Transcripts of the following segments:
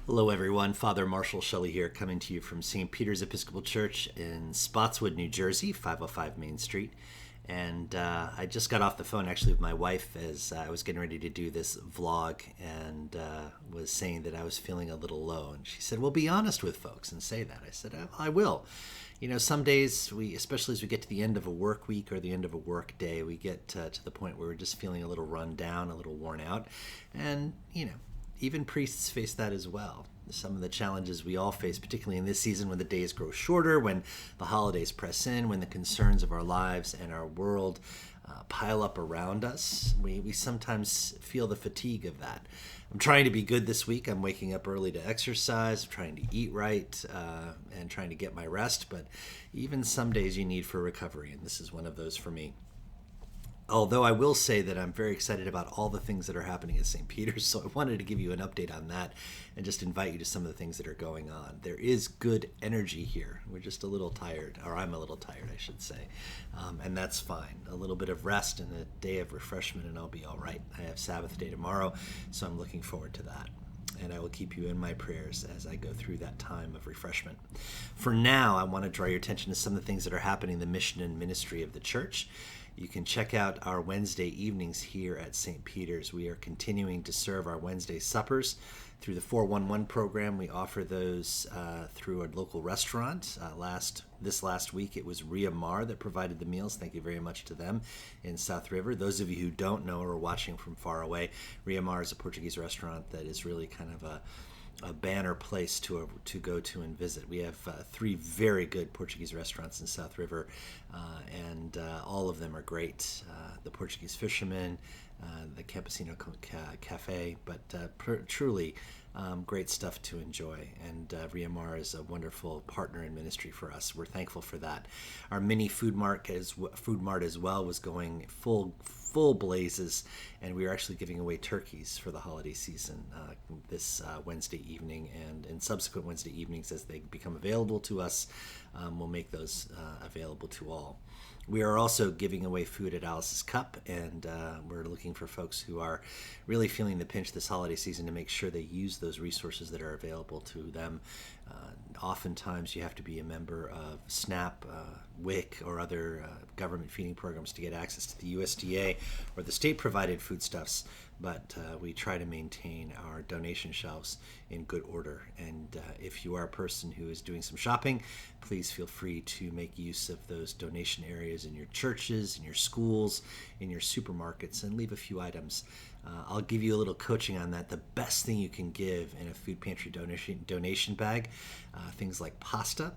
Hello, everyone. Father Marshall Shelley here, coming to you from St. Peter's Episcopal Church in Spotswood, New Jersey, 505 Main Street. And I just got off the phone, actually, with my wife as I was getting ready to do this vlog and was saying that I was feeling a little low. And she said, well, be honest with folks and say that. I said, I will. You know, some days, especially as we get to the end of a work week or the end of a work day, we get to the point where we're just feeling a little run down, a little worn out. And, you know, even priests face that as well. Some of the challenges we all face, particularly in this season when the days grow shorter, when the holidays press in, when the concerns of our lives and our world pile up around us, we sometimes feel the fatigue of that. I'm trying to be good this week. I'm waking up early to exercise, trying to eat right, and trying to get my rest. But even some days you need for recovery, and this is one of those for me. Although I will say that I'm very excited about all the things that are happening at St. Peter's, so I wanted to give you an update on that and just invite you to some of the things that are going on. There is good energy here. We're just a little tired, or I'm a little tired, I should say, and that's fine. A little bit of rest and a day of refreshment, and I'll be all right. I have Sabbath day tomorrow, so I'm looking forward to that. And I will keep you in my prayers as I go through that time of refreshment. For now, I want to draw your attention to some of the things that are happening in the mission and ministry of the church. You can check out our Wednesday evenings here at St. Peter's. We are continuing to serve our Wednesday suppers through the 411 program. We offer those through a local restaurant. This last week, it was Ria Mar that provided the meals. Thank you very much to them in South River. Those of you who don't know or are watching from far away, Ria Mar is a Portuguese restaurant that is really kind of a banner place to go to and visit. We have three very good Portuguese restaurants in South River, and all of them are great. The Portuguese Fisherman, the Campesino Cafe, but truly great stuff to enjoy. And Ria Mar is a wonderful partner in ministry for us. We're thankful for that. Our mini food mart as well was going full blazes, and we are actually giving away turkeys for the holiday season this Wednesday evening, and in subsequent Wednesday evenings as they become available to us, we'll make those available to all. We are also giving away food at Alice's Cup, and we're looking for folks who are really feeling the pinch this holiday season to make sure they use those resources that are available to them. Oftentimes you have to be a member of SNAP, WIC, or other government feeding programs to get access to the USDA or the state-provided foodstuffs, but we try to maintain our donation shelves in good order. And if you are a person who is doing some shopping, please feel free to make use of those donation areas in your churches, in your schools, in your supermarkets, and leave a few items. I'll give you a little coaching on that. The best thing you can give in a food pantry donation bag, things like pasta,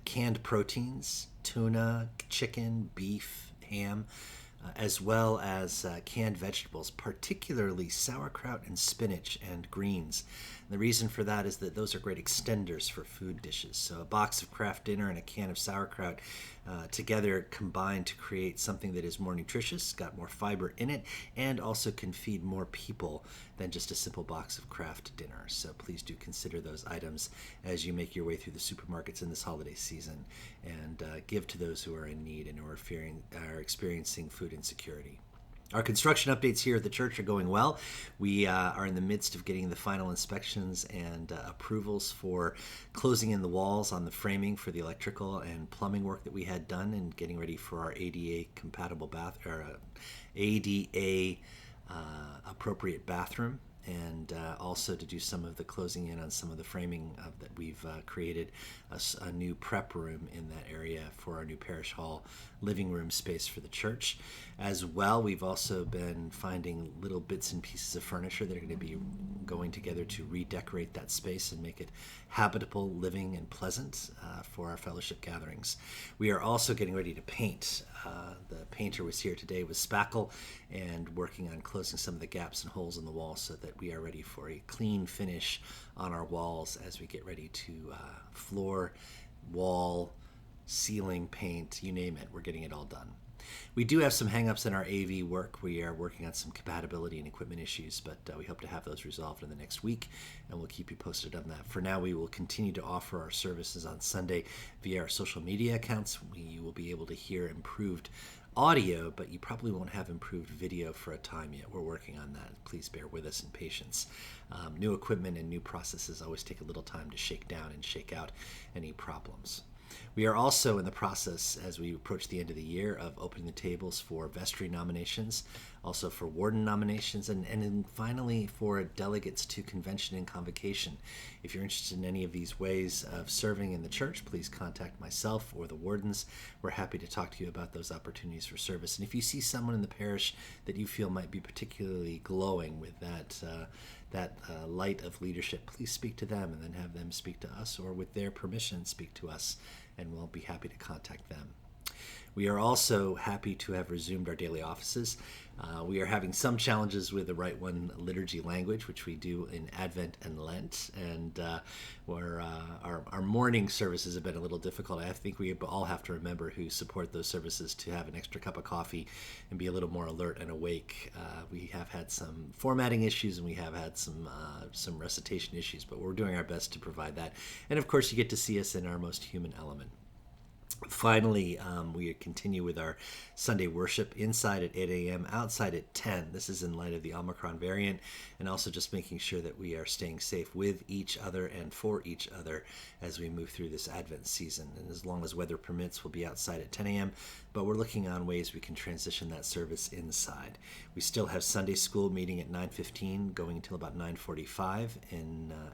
canned proteins, tuna, chicken, beef, ham, as well as canned vegetables, particularly sauerkraut and spinach and greens. And the reason for that is that those are great extenders for food dishes. So a box of Kraft Dinner and a can of sauerkraut together combine to create something that is more nutritious, got more fiber in it, and also can feed more people than just a simple box of Kraft Dinner. So please do consider those items as you make your way through the supermarkets in this holiday season, and give to those who are in need and who are experiencing food insecurity. Our construction updates here at the church are going well. We are in the midst of getting the final inspections and approvals for closing in the walls on the framing for the electrical and plumbing work that we had done, and getting ready for our ADA compatible ADA appropriate bathroom, and also to do some of the closing in on some of the framing that we've created a new prep room in that area for our new parish hall living room space for the church. As well, we've also been finding little bits and pieces of furniture that are going to be going together to redecorate that space and make it habitable, living, and pleasant for our fellowship gatherings. We are also getting ready to paint. The painter was here today with spackle and working on closing some of the gaps and holes in the wall so that we are ready for a clean finish on our walls as we get ready to floor, wall, ceiling, paint, you name it. We're getting it all done. We do have some hang-ups in our AV work. We are working on some compatibility and equipment issues, but we hope to have those resolved in the next week, and we'll keep you posted on that. For now, we will continue to offer our services on Sunday via our social media accounts. You will be able to hear improved audio, but you probably won't have improved video for a time yet. We're working on that. Please bear with us and patience. New equipment and new processes always take a little time to shake down and shake out any problems. We are also in the process, as we approach the end of the year, of opening the tables for vestry nominations, also for warden nominations, and then finally for delegates to convention and convocation. If you're interested in any of these ways of serving in the church, please contact myself or the wardens. We're happy to talk to you about those opportunities for service. And if you see someone in the parish that you feel might be particularly glowing with that light of leadership, please speak to them and then have them speak to us, or with their permission speak to us, and we'll be happy to contact them. We are also happy to have resumed our daily offices. We are having some challenges with the Rite One liturgy language, which we do in Advent and Lent, and where our morning services have been a little difficult. I think we all have to remember who support those services to have an extra cup of coffee and be a little more alert and awake. We have had some formatting issues, and we have had some recitation issues, but we're doing our best to provide that. And of course, you get to see us in our most human element. Finally, we continue with our Sunday worship inside at 8 a.m., outside at 10. This is in light of the Omicron variant, and also just making sure that we are staying safe with each other and for each other as we move through this Advent season. And as long as weather permits, we'll be outside at 10 a.m., but we're looking on ways we can transition that service inside. We still have Sunday school meeting at 9:15, going until about 9:45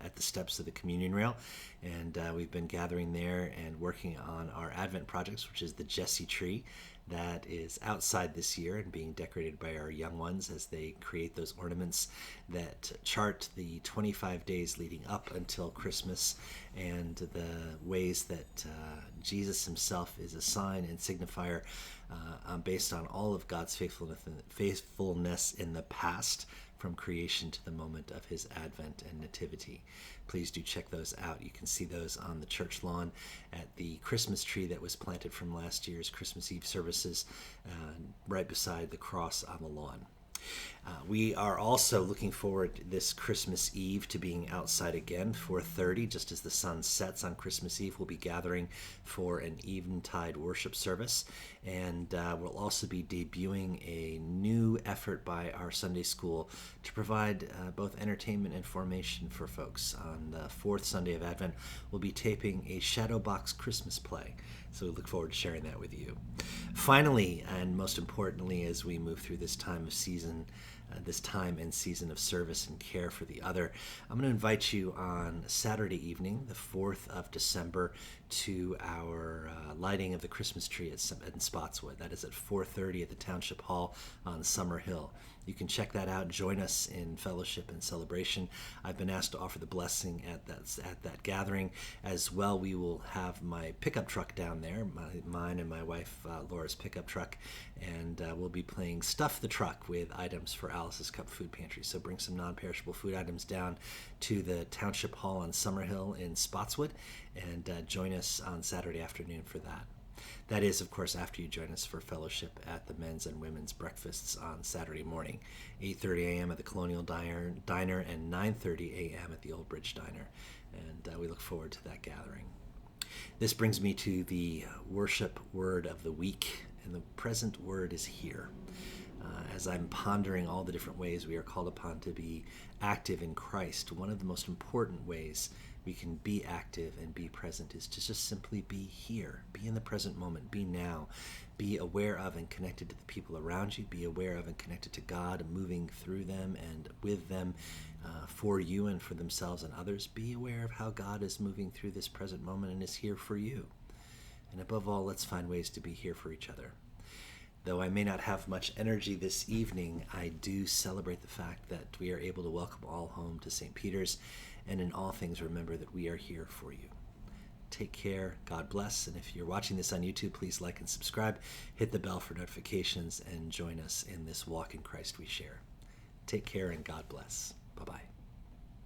at the steps of the communion rail, and we've been gathering there and working on our Advent projects, which is the Jesse tree that is outside this year and being decorated by our young ones as they create those ornaments that chart the 25 days leading up until Christmas, and the ways that Jesus himself is a sign and signifier based on all of God's faithfulness in the past, from creation to the moment of his advent and nativity. Please do check those out. You can see those on the church lawn at the Christmas tree that was planted from last year's Christmas Eve services, right beside the cross on the lawn. We are also looking forward this Christmas Eve to being outside again, 4:30, just as the sun sets on Christmas Eve. We'll be gathering for an eventide worship service, and we'll also be debuting a new effort by our Sunday school to provide both entertainment and formation for folks. On the fourth Sunday of Advent, we'll be taping a Shadow Box Christmas play, so we look forward to sharing that with you. Finally, and most importantly, as we move through this time and season of service and care for the other, I'm going to invite you on Saturday evening, the 4th of December, to our lighting of the Christmas tree in Spotswood. That is at 4:30 at the Township Hall on Summer Hill. You can check that out. Join us in fellowship and celebration. I've been asked to offer the blessing at that gathering as well. We will have my pickup truck down there, mine and my wife Laura's pickup truck, and we'll be playing Stuff the Truck with items for Alice's Cup Food Pantry. So bring some non-perishable food items down to the Township Hall on Summer Hill in Spotswood, and join us on Saturday afternoon for that. That is, of course, after you join us for fellowship at the men's and women's breakfasts on Saturday morning, 8:30 a.m. at the Colonial Diner and 9:30 a.m. at the Old Bridge Diner. And we look forward to that gathering. This brings me to the worship word of the week, and the present word is here. As I'm pondering all the different ways we are called upon to be active in Christ, one of the most important ways we can be active and be present is to just simply be here, be in the present moment, be now, be aware of and connected to the people around you, be aware of and connected to God, moving through them and with them for you and for themselves and others. Be aware of how God is moving through this present moment and is here for you. And above all, let's find ways to be here for each other. Though I may not have much energy this evening, I do celebrate the fact that we are able to welcome all home to St. Peter's, and in all things remember that we are here for you. Take care, God bless, and if you're watching this on YouTube, please like and subscribe, hit the bell for notifications, and join us in this walk in Christ we share. Take care and God bless. Bye-bye.